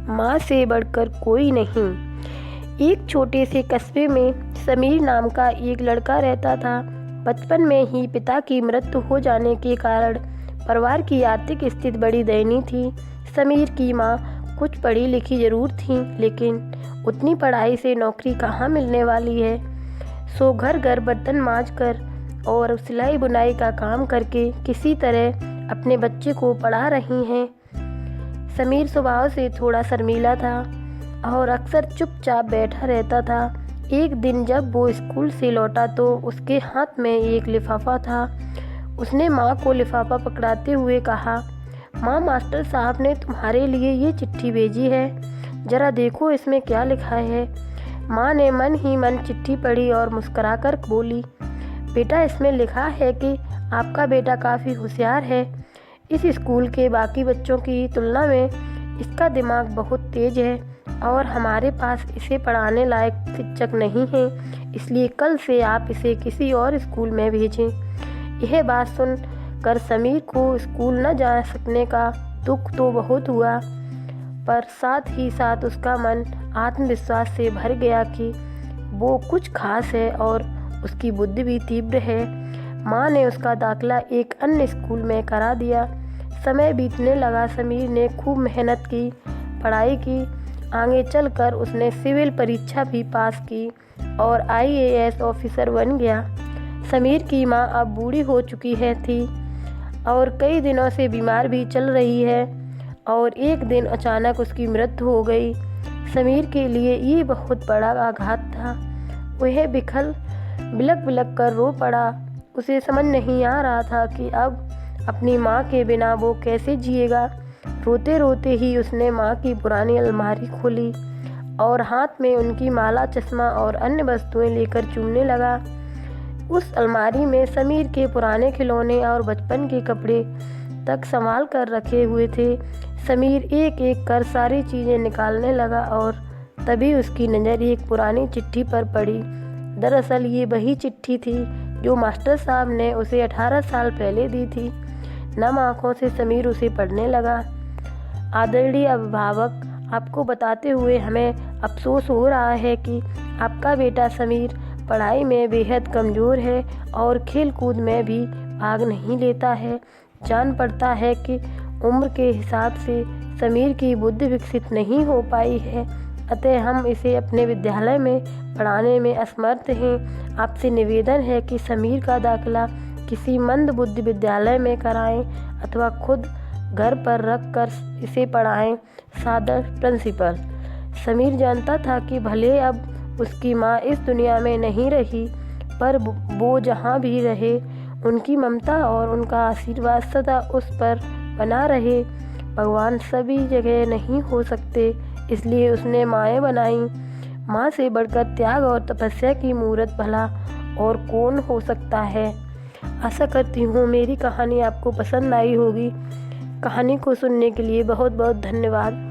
माँ से बढ़कर कोई नहीं। एक छोटे से कस्बे में समीर नाम का एक लड़का रहता था। बचपन में ही पिता की मृत्यु हो जाने के कारण परिवार की आर्थिक स्थिति बड़ी दयनीय थी। समीर की माँ कुछ पढ़ी लिखी जरूर थी, लेकिन उतनी पढ़ाई से नौकरी कहाँ मिलने वाली है। सो घर घर बर्तन मांज कर और सिलाई बुनाई का काम करके किसी तरह अपने बच्चे को पढ़ा रही हैं। समीर स्वभाव से थोड़ा शर्मीला था और अक्सर चुपचाप बैठा रहता था। एक दिन जब वो स्कूल से लौटा तो उसके हाथ में एक लिफाफा था। उसने माँ को लिफाफा पकड़ाते हुए कहा, माँ, मास्टर साहब ने तुम्हारे लिए ये चिट्ठी भेजी है, जरा देखो इसमें क्या लिखा है। माँ ने मन ही मन चिट्ठी पढ़ी और मुस्कुराकर बोली, बेटा, इसमें लिखा है कि आपका बेटा काफ़ी होशियार है। इस स्कूल के बाकी बच्चों की तुलना में इसका दिमाग बहुत तेज है और हमारे पास इसे पढ़ाने लायक शिक्षक नहीं है, इसलिए कल से आप इसे किसी और स्कूल में भेजें। यह बात सुन कर समीर को स्कूल न जा सकने का दुख तो बहुत हुआ, पर साथ ही साथ उसका मन आत्मविश्वास से भर गया कि वो कुछ खास है और उसकी बुद्धि भी तीव्र है। माँ ने उसका दाखिला एक अन्य स्कूल में करा दिया। समय बीतने लगा। समीर ने खूब मेहनत की, पढ़ाई की। आगे चलकर उसने सिविल परीक्षा भी पास की और IAS ऑफिसर बन गया। समीर की माँ अब बूढ़ी हो चुकी थी और कई दिनों से बीमार भी चल रही है और एक दिन अचानक उसकी मृत्यु हो गई। समीर के लिए ये बहुत बड़ा आघात था। वह बिलक बिलक कर रो पड़ा। उसे समझ नहीं आ रहा था कि अब अपनी माँ के बिना वो कैसे जिएगा। रोते रोते ही उसने माँ की पुरानी अलमारी खोली और हाथ में उनकी माला, चश्मा और अन्य वस्तुएं लेकर चुनने लगा। उस अलमारी में समीर के पुराने खिलौने और बचपन के कपड़े तक संभाल कर रखे हुए थे। समीर एक एक कर सारी चीज़ें निकालने लगा और तभी उसकी नज़र एक पुरानी चिट्ठी पर पड़ी। दरअसल ये वही चिट्ठी थी जो मास्टर साहब ने उसे 18 साल पहले दी थी। नम आँखों से समीर उसे पढ़ने लगा। आदरणीय अभिभावक, आपको बताते हुए हमें अफसोस हो रहा है कि आपका बेटा समीर पढ़ाई में बेहद कमज़ोर है और खेल कूद में भी भाग नहीं लेता है। जान पड़ता है कि उम्र के हिसाब से समीर की बुद्धि विकसित नहीं हो पाई है, अतः हम इसे अपने विद्यालय में पढ़ाने में असमर्थ हैं। आपसे निवेदन है कि समीर का दाखिला किसी मंद बुद्धि विद्यालय में कराएं अथवा खुद घर पर रख कर इसे पढ़ाएं। सादर, प्रिंसिपल। समीर जानता था कि भले अब उसकी माँ इस दुनिया में नहीं रही, पर वो जहाँ भी रहे उनकी ममता और उनका आशीर्वाद सदा उस पर बना रहे। भगवान सभी जगह नहीं हो सकते, इसलिए उसने माएँ बनाई। माँ से बढ़कर त्याग और तपस्या की मूर्त भला और कौन हो सकता है। आशा करती हूँ मेरी कहानी आपको पसंद आई होगी। कहानी को सुनने के लिए बहुत बहुत धन्यवाद।